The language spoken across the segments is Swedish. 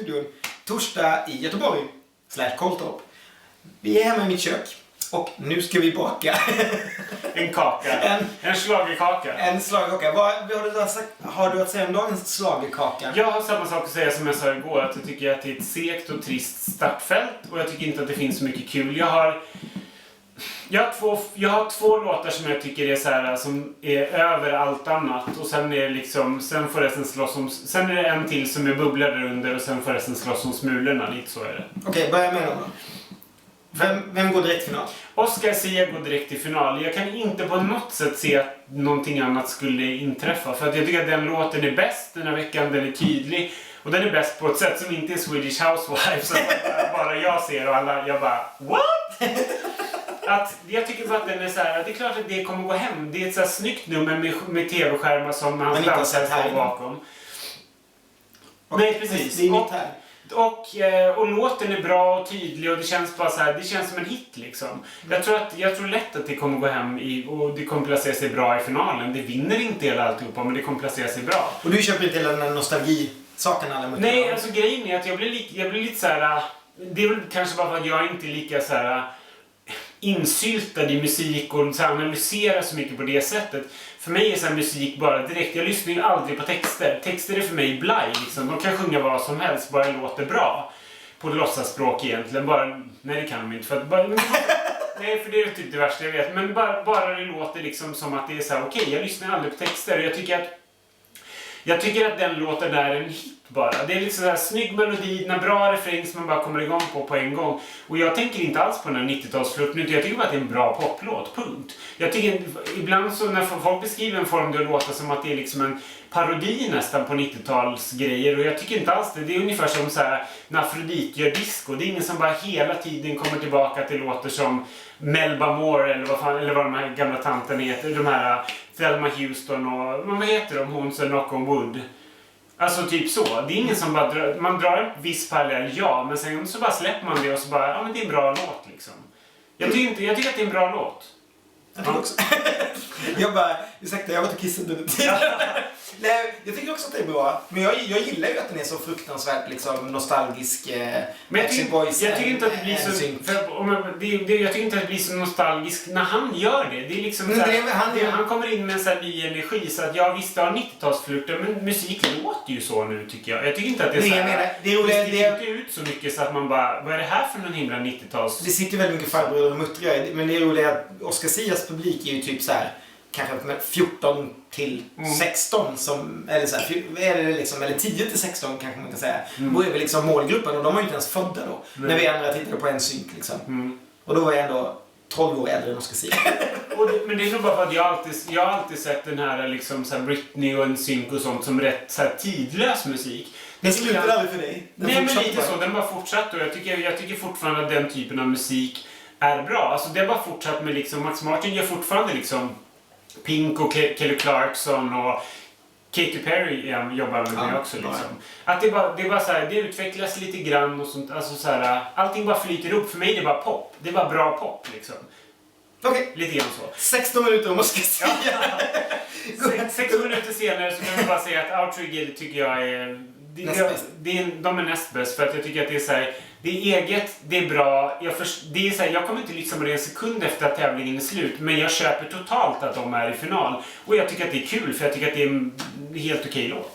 studion torsdag i Göteborg /Koltorp. Vi är hemma i mitt kök och nu ska vi baka en kaka. En schlagerkaka. En schlagerkaka. Vad har du att säga om dagens schlagerkaka? Jag har samma sak att säga som jag sa igår. Att jag tycker att det är ett segt och trist startfält. Och jag tycker inte att det finns så mycket kul. Jag har två låtar som jag tycker är så här, som är över allt annat. Och sen är det liksom, sen får resten slåss om, sen är det en till som är bubblor där under. Och sen får resten slåss om smulorna. Lite så är det. Okej, börja med dem då. Vem går direkt till final? Oscar Sia går direkt till final. Jag kan inte på något sätt se att någonting annat skulle inträffa. För att jag tycker att den låten är bäst den här veckan. Den är tydlig. Och den är bäst på ett sätt som inte är Swedish Housewives. Som bara jag ser och alla, jag bara, what? Jag tycker bara att den är så här, det är klart att det kommer gå hem. Det är ett så här snyggt nummer med tv-skärmar som hans dansare står bakom. Nej, precis. Det är mitt här. Och låten är bra och tydlig och det känns bara så här, det känns som en hit liksom. Jag tror lätt att det kommer gå hem och det kommer placera sig bra i finalen. Det vinner inte hela alltihopa, men det kommer placera sig bra. Och du köper inte hela den här nostalgisaken alla möter? Nej, alltså grejen är att jag blir lite så här. Det är väl kanske bara för att jag inte är lika så här insyltad i musik och så här, analyserar så mycket på det sättet. För mig är så här musik bara direkt. Jag lyssnar ju aldrig på texter. Texter är för mig blaj liksom. De kan sjunga vad som helst, bara det låter bra. På låtsasspråk egentligen. Nej, det kan de inte. Nej, för det är typ det värsta jag vet. Men bara det låter liksom som att det är så här, okej, jag lyssnar aldrig på texter. Och jag tycker att den låten där är en hit bara. Det är liksom så här snygg melodi, en bra refräng som man bara kommer igång på en gång. Och jag tänker inte alls på den här 90-talsflirten, utan jag tycker bara att det är en bra poplåt, punkt. Jag tycker ibland så när folk beskriver en form det låter som att det är liksom en parodi nästan på 90-talsgrejer. Och jag tycker inte alls det. Det är ungefär som så här när Afrodite gör disco. Det är ingen som bara hela tiden kommer tillbaka till låter som Melba Moore eller vad de här gamla tanten heter. De här Thelma Houston och vad heter de? Hon som Knock on Wood. Alltså typ så. Det är ingen som bara man drar en viss parallell, ja. Men sen så bara släpper man det och så bara, ja men det är en bra låt liksom. Jag tycker att det är en bra låt. Jag tycker också. Jag var till kissade under tiden. Nej, jag tycker också att det är bra. Men jag gillar ju att den är så fruktansvärt liksom nostalgisk. Men jag tycker inte att det blir så jag tycker inte att det blir så nostalgisk när han gör det. Det är liksom så här, han kommer in med en sån här ny energi så att jag visste har 90-talsflirter, men musik låter ju så nu tycker jag. Jag tycker inte att det är så här. Det sticker inte ut så mycket så att man bara, vad är det här för någon himla 90-tals? Det sitter väldigt mycket farbröder och muttrar, men det är roliga att Oscar Sias publik är ju typ så här kanske 14 till 16 som, eller så här, eller 10 till 16 kanske man kan säga. Då är vi liksom målgruppen och de var ju inte ens födda då. När vi andra tittade på en synk liksom. Och då var jag ändå 12 år äldre än Oscar Sia. Men det är nog bara för att jag har alltid sett den här liksom så här Britney och en synk och sånt som rätt så här tidlös musik. Den slutar aldrig för dig. Nej, men lite så. Den bara fortsatt och jag tycker fortfarande att den typen av musik är bra. Alltså det har bara fortsatt med liksom, Max Martin gör fortfarande liksom Pink och Kelly Clarkson och Katy Perry jobbar med mig också liksom. Att det är bara så här, det utvecklas lite grann och sånt, alltså så här, allting bara flyter upp. För mig det är bara pop. Det är bara bra pop liksom. Okej. Lite grann så. 16 minuter om Oscar Sia. 6 minuter senare så kan jag bara säga att Outro Gilly tycker jag är de är näst bäst för att jag tycker att det är så här, det är eget, det är bra. Det är så här, jag kommer inte lyssna på det en sekund efter att tävlingen är slut, men jag köper totalt att de är i final. Och jag tycker att det är kul för jag tycker att det är en helt okej låt.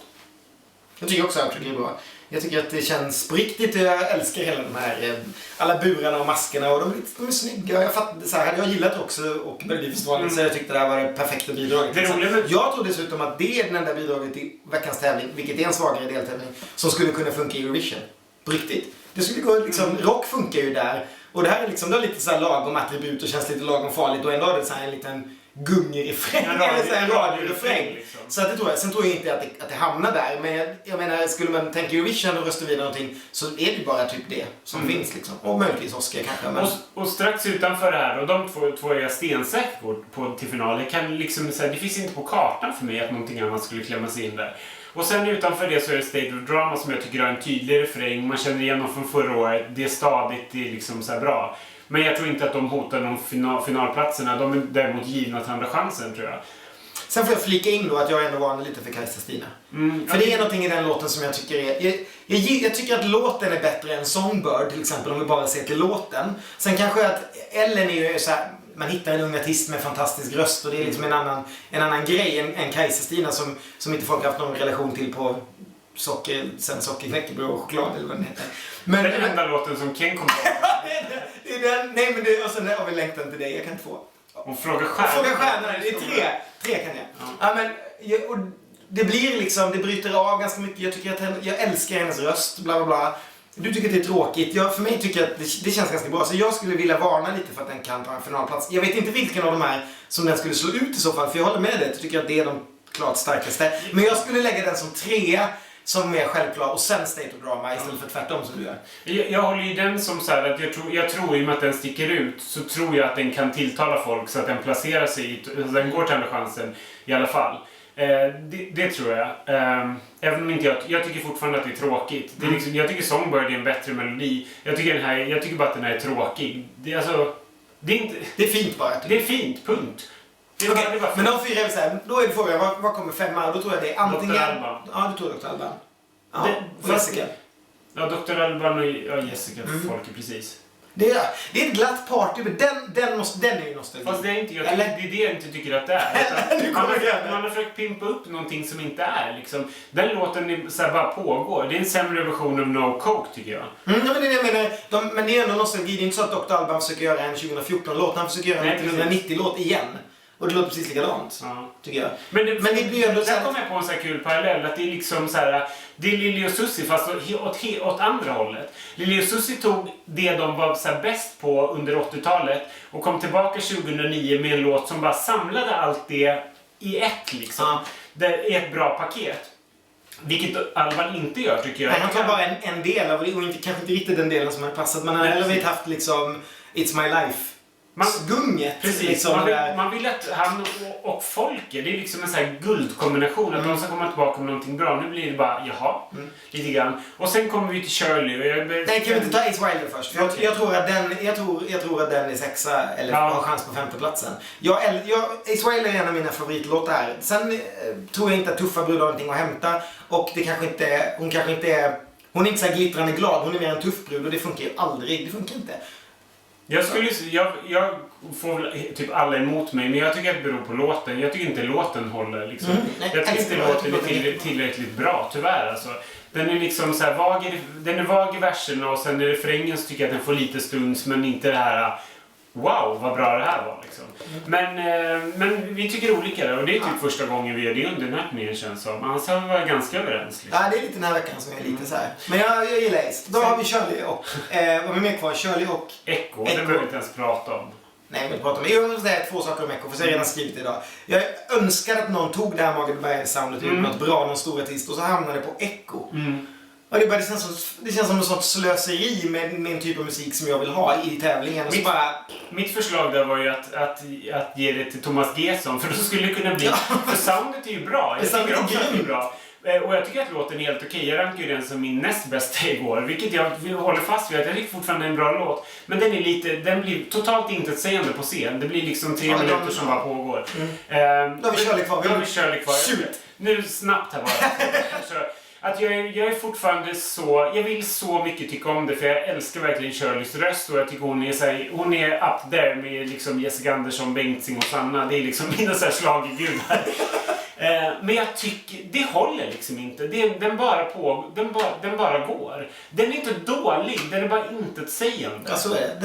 Jag tycker också att Outro Gilly är bra. Jag tycker att det känns på riktigt. Jag älskar hela de här alla burarna och maskerna och de är snygga. Jag fattade så här, hade jag gillat också och Melodifestivalen så jag tyckte det här var det perfekta bidraget. Jag tror dessutom att det är den enda bidraget i veckans tävling, vilket är en svagare deltävling, som skulle kunna funka i Eurovision. På riktigt. Det skulle gå liksom, rock funkar ju där. Och det här är liksom, det har lite så här lagom attribut och känns lite lagom farligt och ändå är det så här en liten gungirefräng eller så här en radiorefräng. Liksom. Så att det tror jag. Sen tror jag inte att det hamnar där. Men jag menar, skulle man tänka Eurovision och rösta vidare någonting så är det bara typ det som finns liksom. Och möjligtvis Oscar kanske. Men... Och strax utanför det här, och de två är jag stensäker till final. Kan liksom, så här, det finns inte på kartan för mig att någonting annat skulle klämma sig in där. Och sen utanför det så är det State of Drama som jag tycker har en tydlig refräng. Man känner igen dem från förra året. Det är stadigt, det är liksom så här bra. Men jag tror inte att de hotar de finalplatserna. De är däremot givna till andra chansen tror jag. Sen får jag flika in då att jag ändå varnar lite för Kajsa-Stina. För det är någonting i den låten som jag tycker är... Jag tycker att låten är bättre än Songbird till exempel, om vi bara ser till låten. Sen kanske att Ellen är ju så här, man hittar en ung artist med fantastisk röst och det är liksom en annan grej än Kajsa-Stina som inte folk har haft någon relation till på sockerknäckebröd och choklad eller vad den heter. Men den enda låten som Ken kommer ihåg. Det är den, nej men det, och sen har vi längtan till dig, jag kan inte få. Och Fråga stjärnan. Fråga stjärnan, det är tre kan jag. Ja men, och det blir liksom, det bryter av ganska mycket. Jag tycker att jag älskar hennes röst, bla bla bla. Du tycker att det är tråkigt. För mig tycker jag att det känns ganska bra. Så jag skulle vilja varna lite för att den kan ta en finalplats. Jag vet inte vilken av de här som den skulle slå ut i så fall. För jag håller med dig. Jag tycker att det är de klart starkaste. Men jag skulle lägga den som 3 som är självklar och sen State of Drama istället för tvärtom som du gör. Jag håller ju den som så här att jag tror i och med att den sticker ut så tror jag att den kan tilltala folk så att den placerar sig i, den går till andra chansen i alla fall. Det tror jag. Även om inte jag tycker fortfarande att det är tråkigt. Det är liksom, jag tycker Songbird är en bättre melodi. Jag tycker bara att den här är tråkig. Det är inte... Det är fint bara. Det är fint, punkt. Okay, men de 4 är så här, då är det frågan, vad kommer 5? Och då tror jag det är antingen... Dr. Alban. Ja, du tror Dr. Alban. Ja, och Jessica. Ja, Dr. Alban och Jessica för folk, precis. Det är ett glatt party, men den är ju nostalgi. Fast det är inte, det är det jag inte tycker att det är. Man har försökt pimpa upp någonting som inte är. Liksom. Den låten är så här, bara pågår. Det är en sämre version av No Coke, tycker jag. Ja, men det är det jag menar. Men det är ändå nostalgi. Det är inte så att Dr. Alban försöker göra en 2014-låt. Han försöker göra en 1990-låt igen. Och det låter precis likadant, tycker jag. Men det blir ju ändå så här... Där kommer jag på en så här kul parallell. Att det är liksom så här... Det är Lili och Susie fast åt andra hållet. Lili och Susie tog det de var så här bäst på under 80-talet. Och kom tillbaka 2009 med en låt som bara samlade allt det i ett liksom. I ett bra paket. Vilket Alban inte gör, tycker jag. Nej, han tar bara en del av det. Och kanske inte riktigt den delen som hade passat. Man har hellre haft liksom It's My Life. Gunget. Precis, liksom man vill att han och folket, det är liksom en sån här guldkombination. Att de ska komma tillbaka med någonting bra. Nu blir det bara, jaha, lite grann. Och sen kommer vi till Shirley. Nej, kan vi inte ta Ace Wilder först? För jag tror att den är 6 eller har chans på 5:e platsen. Ace Wilder är en av mina favoritlåtar här. Sen tror jag inte att Tuffa brud har någonting att hämta. Och det kanske inte, hon är inte så här glittrande glad. Hon är mer en tuff brud och det funkar ju aldrig. Det funkar inte. Jag får väl typ alla emot mig, men jag tycker att det beror på låten. Jag tycker inte låten håller liksom. Jag tycker inte låten är tillräckligt bra, tyvärr alltså. Den är liksom så här vag i verserna och sen i refrängen så tycker jag att den får lite stunds, men inte det här wow, vad bra det här var liksom. Men vi tycker olika där och det är typ första gången vi gör det under nattningen, känns som. Annars har vi varit ganska överens. Liksom. Ja, det är lite den här veckan som är lite så här. Men jag gillar Ace. Då har vi Shirley och, vad är mer kvar? Shirley och... Echo, det behöver vi inte ens prata om. Nej, men prata om. Jag vill säga 2 saker om Echo, för jag har redan skrivit idag. Jag önskar att någon tog det här Magelberg-soundet ut något bra, någon stor artist, och så hamnade det på Echo. Och det känns som något sånt slöseri med en typ av musik som jag vill ha i tävlingen. Mitt förslag där var ju att ge det till Thomas Gesson, för då skulle det kunna bli... För soundet är ju bra. Jag tycker också att det är bra. Och jag tycker att låten är helt okej. Jag rankar ju den som min näst bästa igår, vilket jag håller fast vid att jag tycker fortfarande är en bra låt. Men den blir totalt intetsägande på scen. Det blir liksom 3 minuter som bara pågår. Då har vi Shirley kvar. Shoot. Nu snabbt här bara. Att jag är fortfarande så... Jag vill så mycket tycka om det, för jag älskar verkligen Shirleys röst och jag tycker hon är up there med liksom Jessica Andersson, Bengtzing och Sanna. Det är liksom mina så här schlagergudar. Men jag tycker, det håller liksom inte. Den bara går. Den är inte dålig, den är bara intetsägande. Ja, så är det.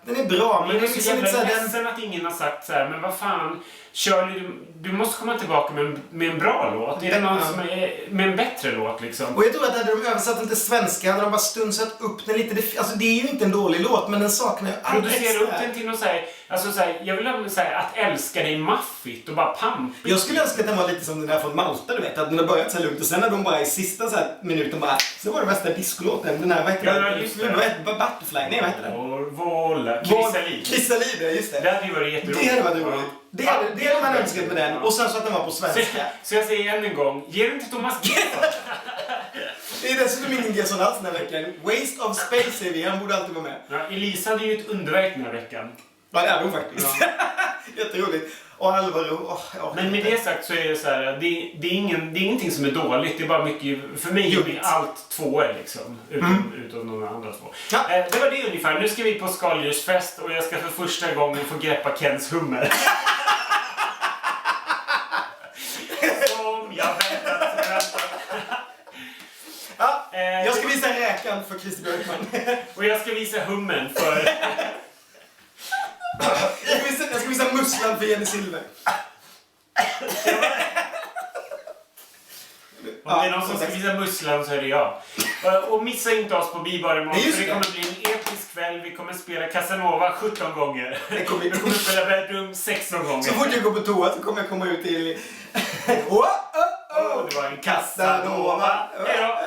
Den är bra, men jag det är är så liksom jävla inte ledsen att ingen har sagt så här, men vad fan, Shirley, du måste komma tillbaka med en bra låt. Är det någon som är med en bättre låt liksom? Och jag tror att hade de översatt den till svenska hade de bara stunsat upp den lite. Det är ju inte en dålig låt, men den saknar ju allt extra. Producera upp den till något såhär, alltså såhär, jag vill ha såhär, att älska dig maffigt och bara pampigt. Jag skulle önska att den var lite som den där från Malta, du vet. Att den har börjat så här lugnt och sen när de bara i sista så här minuten bara, så var det värsta discolåten. Den här, vad heter den? Butterfly, nej vad heter den? Kristalin, just det. Det hade ju varit jätteroligt. Det hade varit roligt. Det hade man önskat med den. Och sen så att den var på svenska. Så jag säger än en gång, ge den till Thomas Gesson. Det är dessutom ingen Gesson alls den här veckan. Waste of space säger vi, han borde alltid vara med. Ja, Elisa hade ju ett underverk den här veckan. Ja, det är hon faktiskt. Ja. Jätteroligt. Och Alvaro. Men med det sagt så är det så här, det är ingenting som är dåligt. Det är bara mycket, för mig blir allt 2 liksom. Utom några andra 2. Ja. Det var det ungefär. Nu ska vi på skaldjursfest och jag ska för första gången få greppa Kens hummer. Som jag väntat. Ja, jag ska visa räkan för Christer Björkman. Och jag ska visa hummen för... Jag ska visa musslan för Jenny Silver. Om det är någon som ska visa musslan så är det jag. Och missa inte oss på Bibar imorgon. För det kommer bli en episk kväll. Vi kommer spela Casanova 17 gånger. Vi kommer spela Bedroom 16 gånger. Så fort jag går på toa så kommer jag komma ut till... Det var en Casanova. Hejdå!